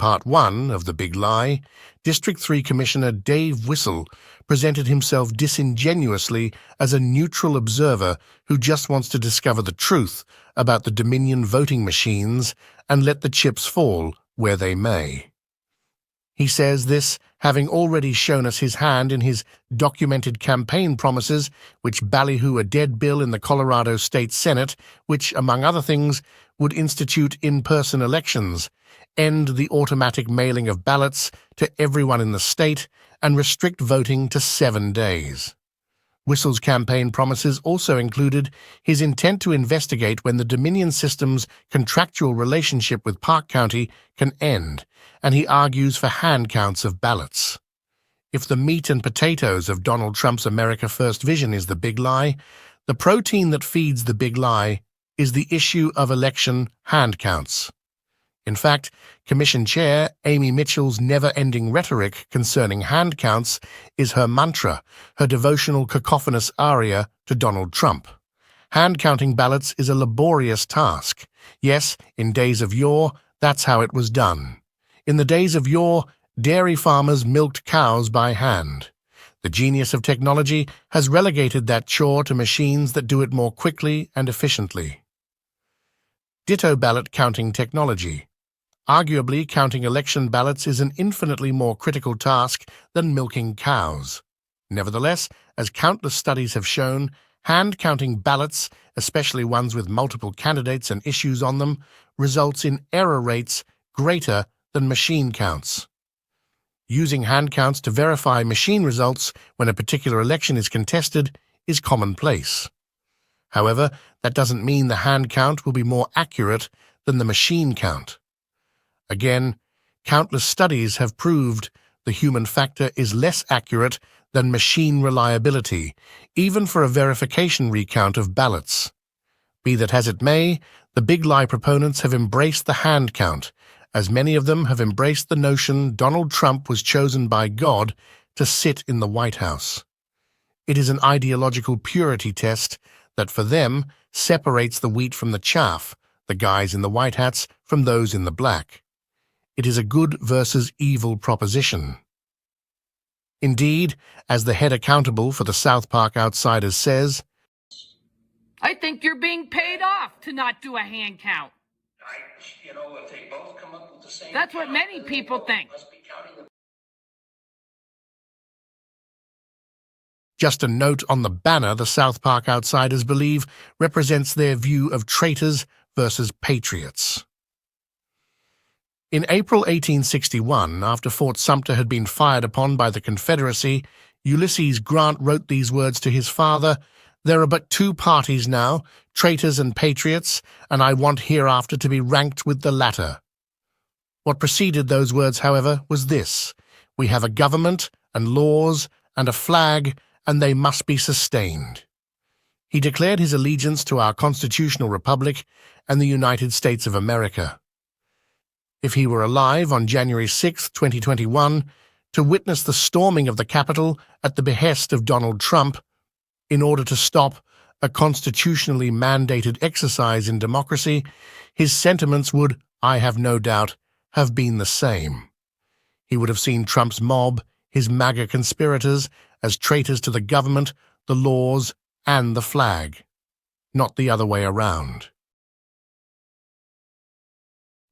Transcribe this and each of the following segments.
Part 1 of The Big Lie, District 3 Commissioner Dave Whistle presented himself disingenuously as a neutral observer who just wants to discover the truth about the Dominion voting machines and let the chips fall where they may. He says this, having already shown us his hand in his documented campaign promises, which ballyhoo a dead bill in the Colorado State Senate, which, among other things, would institute in-person elections, end the automatic mailing of ballots to everyone in the state, and restrict voting to 7 days. Whistle's campaign promises also included his intent to investigate when the Dominion system's contractual relationship with Park County can end, and he argues for hand counts of ballots. If the meat and potatoes of Donald Trump's America First vision is the big lie, the protein that feeds the big lie is the issue of election hand counts. In fact, Commission Chair Amy Mitchell's never-ending rhetoric concerning hand counts is her mantra, her devotional cacophonous aria to Donald Trump. Hand-counting ballots is a laborious task. Yes, in days of yore, that's how it was done. In the days of yore, dairy farmers milked cows by hand. The genius of technology has relegated that chore to machines that do it more quickly and efficiently. Ditto ballot counting technology. Arguably, counting election ballots is an infinitely more critical task than milking cows. Nevertheless, as countless studies have shown, hand-counting ballots, especially ones with multiple candidates and issues on them, results in error rates greater than machine counts. Using hand counts to verify machine results when a particular election is contested is commonplace. However, that doesn't mean the hand count will be more accurate than the machine count. Again, countless studies have proved the human factor is less accurate than machine reliability, even for a verification recount of ballots. Be that as it may, the big lie proponents have embraced the hand count, as many of them have embraced the notion Donald Trump was chosen by God to sit in the White House. It is an ideological purity test that, for them, separates the wheat from the chaff, the guys in the white hats from those in the black. It is a good versus evil proposition. Indeed, as the head accountable for the South Park Outsiders says, I think you're being paid off to not do a hand count. If they both come up with the same That's what count, many then people they think. must be counting them. Just a note on the banner the South Park Outsiders believe represents their view of traitors versus patriots. In April 1861, after Fort Sumter had been fired upon by the Confederacy, Ulysses Grant wrote these words to his father, "There are but two parties now, traitors and patriots, and I want hereafter to be ranked with the latter." What preceded those words, however, was this: "We have a government and laws and a flag, and they must be sustained." He declared his allegiance to our constitutional republic and the United States of America. If he were alive on January 6, 2021, to witness the storming of the Capitol at the behest of Donald Trump, in order to stop a constitutionally mandated exercise in democracy, his sentiments would, I have no doubt, have been the same. He would have seen Trump's mob, his MAGA conspirators, as traitors to the government, the laws, and the flag, not the other way around.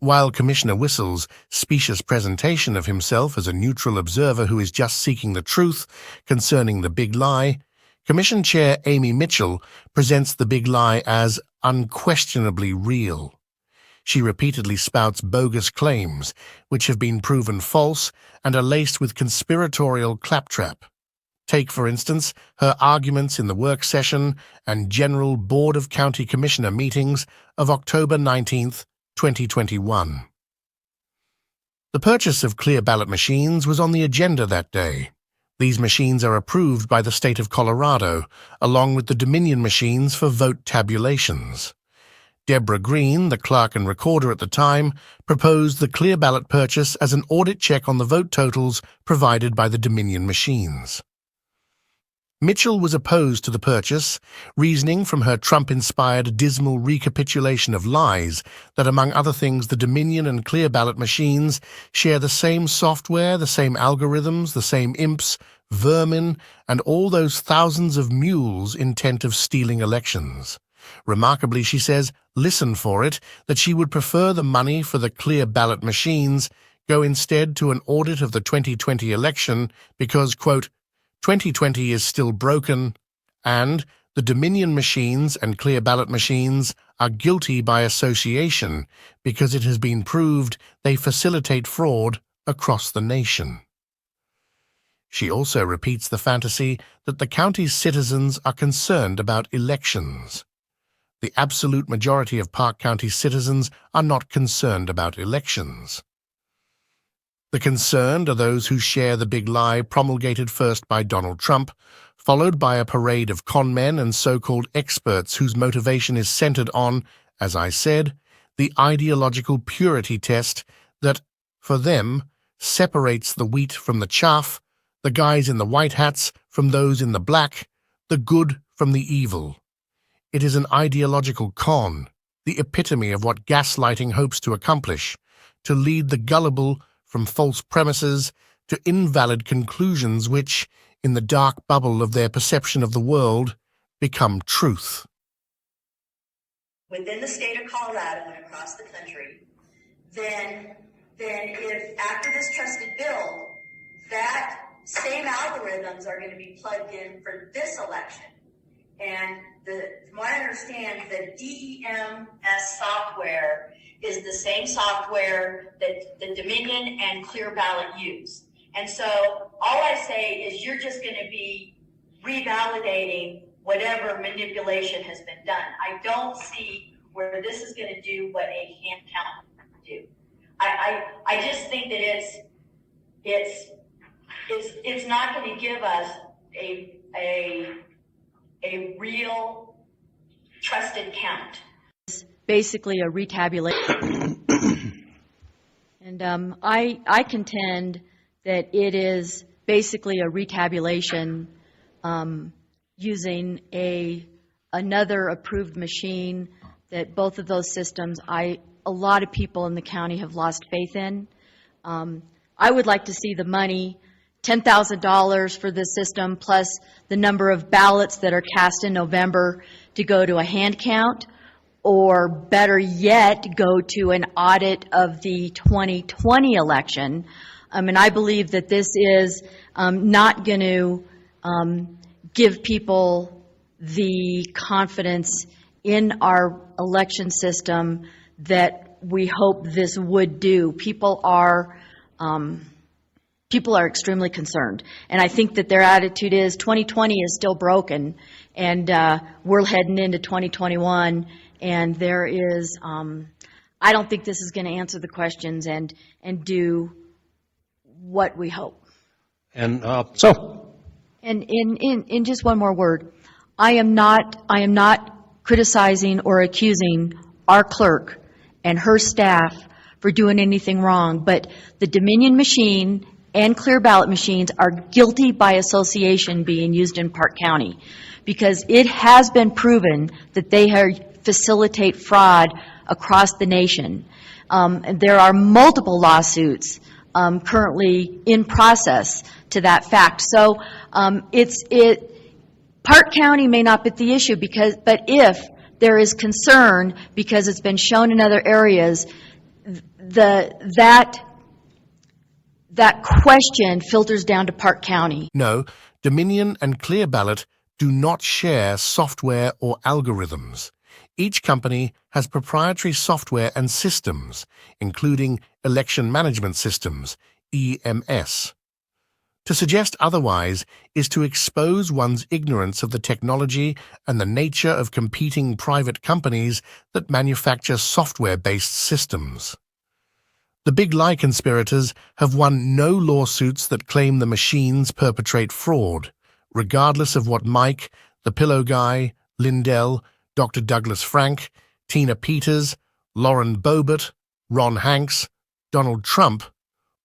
While Commissioner Whistle's specious presentation of himself as a neutral observer who is just seeking the truth concerning the big lie, Commission Chair Amy Mitchell presents the big lie as unquestionably real. She repeatedly spouts bogus claims, which have been proven false and are laced with conspiratorial claptrap. Take, for instance, her arguments in the work session and General Board of County Commissioner meetings of October 19, 2021. The purchase of clear ballot machines was on the agenda that day. These machines are approved by the state of Colorado, along with the Dominion machines for vote tabulations. Deborah Green, the clerk and recorder at the time, proposed the clear ballot purchase as an audit check on the vote totals provided by the Dominion machines. Mitchell was opposed to the purchase, reasoning from her Trump-inspired dismal recapitulation of lies that, among other things, the Dominion and Clear Ballot machines share the same software, the same algorithms, the same imps, vermin, and all those thousands of mules intent of stealing elections. Remarkably, she says, listen for it, that she would prefer the money for the Clear Ballot machines go instead to an audit of the 2020 election because, quote, 2020 is still broken, and the Dominion machines and Clear Ballot machines are guilty by association because it has been proved they facilitate fraud across the nation. She also repeats the fantasy that the county's citizens are concerned about elections. The absolute majority of Park County citizens are not concerned about elections. The concerned are those who share the big lie promulgated first by Donald Trump, followed by a parade of con men and so-called experts whose motivation is centered on, as I said, the ideological purity test that, for them, separates the wheat from the chaff, the guys in the white hats from those in the black, the good from the evil. It is an ideological con, the epitome of what gaslighting hopes to accomplish, to lead the gullible from false premises to invalid conclusions which, in the dark bubble of their perception of the world, become truth. Within the state of Colorado and across the country, then if after this trusted build, that same algorithms are going to be plugged in for this election. And from what I understand, the DEMS software is the same software that the Dominion and Clear Ballot use. And so all I say is you're just going to be revalidating whatever manipulation has been done. I don't see where this is going to do what a hand count do. I just think that it's not going to give us a real trusted count. Basically a retabulation. And I contend that it is basically a retabulation using another approved machine that both of those systems a lot of people in the county have lost faith in. I would like to see the money, $10,000 for this system plus the number of ballots that are cast in November to go to a hand count, or better yet, go to an audit of the 2020 election. And I believe that this is not going to give people the confidence in our election system that we hope this would do. People are extremely concerned, and I think that their attitude is 2020 is still broken, and we're heading into 2021, and there is I don't think this is going to answer the questions and do what we hope. And And in just one more word, I am not criticizing or accusing our clerk and her staff for doing anything wrong, but the Dominion machine and Clear Ballot machines are guilty by association being used in Park County, because it has been proven that they facilitate fraud across the nation. There are multiple lawsuits currently in process to that fact. So Park County may not be the issue, but if there is concern because it's been shown in other areas, that question filters down to Park County. No, Dominion and Clear Ballot do not share software or algorithms. Each company has proprietary software and systems, including election management systems, EMS. To suggest otherwise is to expose one's ignorance of the technology and the nature of competing private companies that manufacture software-based systems. The big lie conspirators have won no lawsuits that claim the machines perpetrate fraud, regardless of what Mike, the Pillow Guy, Lindell, Dr. Douglas Frank, Tina Peters, Lauren Boebert, Ron Hanks, Donald Trump,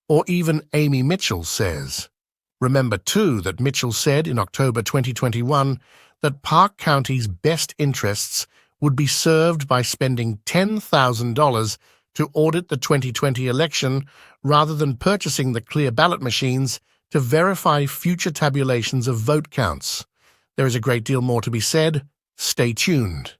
or even Amy Mitchell says. Remember, too, that Mitchell said in October 2021 that Park County's best interests would be served by spending $10,000 to audit the 2020 election rather than purchasing the clear ballot machines to verify future tabulations of vote counts. There is a great deal more to be said. Stay tuned.